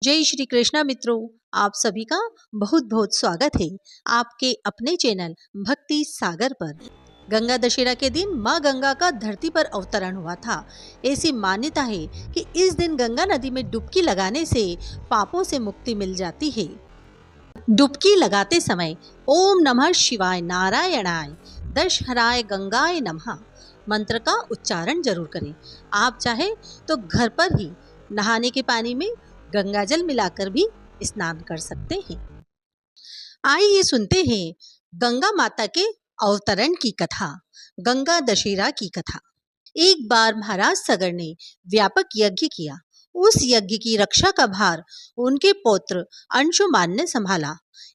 जय श्री कृष्णा मित्रों, आप सभी का बहुत बहुत स्वागत है आपके अपने चैनल भक्ति सागर पर। गंगा दशहरा के दिन माँ गंगा का धरती पर अवतरण हुआ था। ऐसी मान्यता है कि इस दिन गंगा नदी में डुबकी लगाने से पापों से मुक्ति मिल जाती है। डुबकी लगाते समय ओम नमः शिवाय नारायणाय दशहराय गंगाय नमः मंत्र का उच्चारण जरूर करें। आप चाहे तो घर पर ही नहाने के पानी में गंगा जल मिलाकर भी स्नान कर सकते हैं। आइए सुनते हैं गंगा माता के अवतरण की कथा, गंगा दशहरा की कथा। एक बार महाराज सगर ने व्यापक यज्ञ किया। उस यज्ञ की रक्षा का भार उनके पौत्र अंशुमान ने संभाला।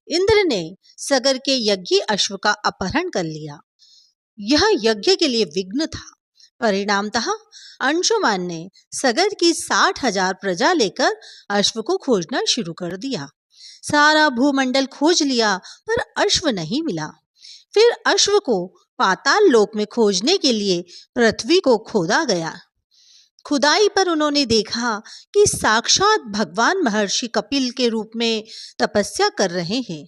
इंद्र ने सगर के यज्ञी अश्व का अपहरण कर लिया। यह यज्ञ के लिए विघ्न था। परिणामतः अंशुमान ने सगर की 60,000 प्रजा लेकर अश्व को खोजना शुरू कर दिया। सारा भूमंडल खोज लिया पर अश्व नहीं मिला। फिर अश्व को पाताल लोक में खोजने के लिए पृथ्वी को खोदा गया। खुदाई पर उन्होंने देखा कि साक्षात भगवान महर्षि कपिल के रूप में तपस्या कर रहे हैं।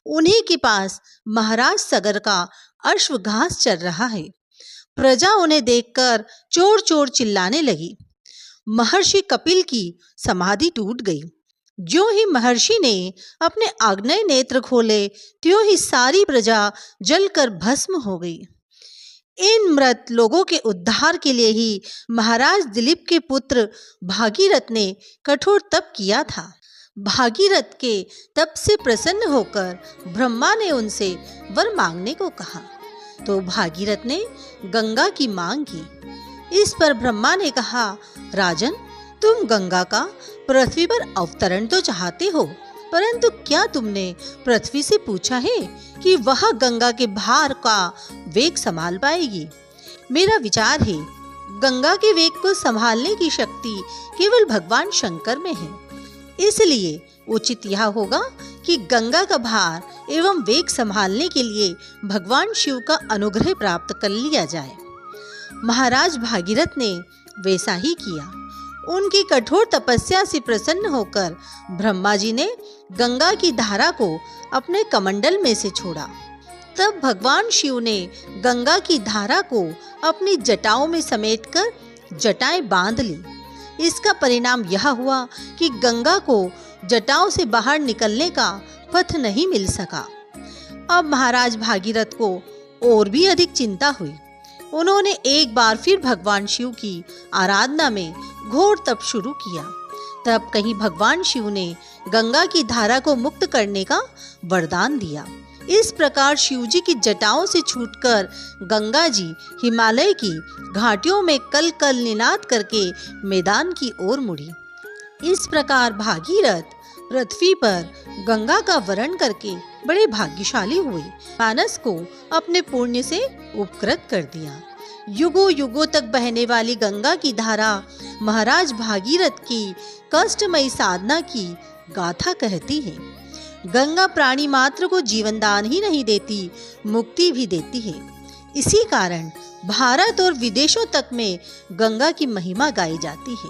उन्हीं के पास महाराज सगर का अश्व घास चर रहा है। प्रजा उन्हें देखकर चोर चोर चिल्लाने लगी। महर्षि कपिल की समाधि टूट गई। ज्यों ही महर्षि ने अपने आग्नेय नेत्र खोले, त्यों ही सारी प्रजा जलकर भस्म हो गई। इन मृत लोगों के उद्धार के लिए ही महाराज दिलीप के पुत्र भागीरथ ने कठोर तप किया था। भागीरथ के तप से प्रसन्न होकर ब्रह्मा ने उनसे वर मांगने को कहा, तो भागीरथ ने गंगा की मांग की। इस पर ब्रह्मा ने कहा, राजन, तुम गंगा का पृथ्वी पर अवतरण तो चाहते हो, परंतु क्या तुमने पृथ्वी से पूछा है कि वह गंगा के भार का वेग संभाल पाएगी? मेरा विचार है, गंगा के वेग को संभालने की शक्ति केवल भगवान शंकर में है। इसलिए उचित यह होगा कि गंगा का भार एवं वेग संभालने के लिए भगवान शिव का अनुग्रह प्राप्त कर लिया जाए। महाराज भागीरथ ने वैसा ही किया। उनकी कठोर तपस्या से प्रसन्न होकर ब्रह्मा जी ने गंगा की धारा को अपने कमंडल में से छोड़ा। तब भगवान शिव ने गंगा की धारा को अपनी जटाओं में समेटकर जटाएं बांध ली। इसका परिणाम यह हुआ कि गंगा को जटाओं से बाहर निकलने का पथ नहीं मिल सका। अब महाराज भागीरथ को और भी अधिक चिंता हुई। उन्होंने एक बार फिर भगवान शिव की आराधना में घोर तप शुरू किया। तब कहीं भगवान शिव ने गंगा की धारा को मुक्त करने का वरदान दिया। इस प्रकार शिव जी की जटाओं से छूटकर गंगा जी हिमालय की घाटियों में कल कल निनाद करके मैदान की ओर मुड़ी। इस प्रकार भागीरथ पृथ्वी पर गंगा का वरण करके बड़े भाग्यशाली हुए। मानस को अपने पुण्य से उपकृत कर दिया। युगों युगों तक बहने वाली गंगा की धारा महाराज भागीरथ की कष्टमयी साधना की गाथा कहती है। गंगा प्राणी मात्र को जीवन दान ही नहीं देती, मुक्ति भी देती है। इसी कारण भारत और विदेशों तक में गंगा की महिमा गाई जाती है।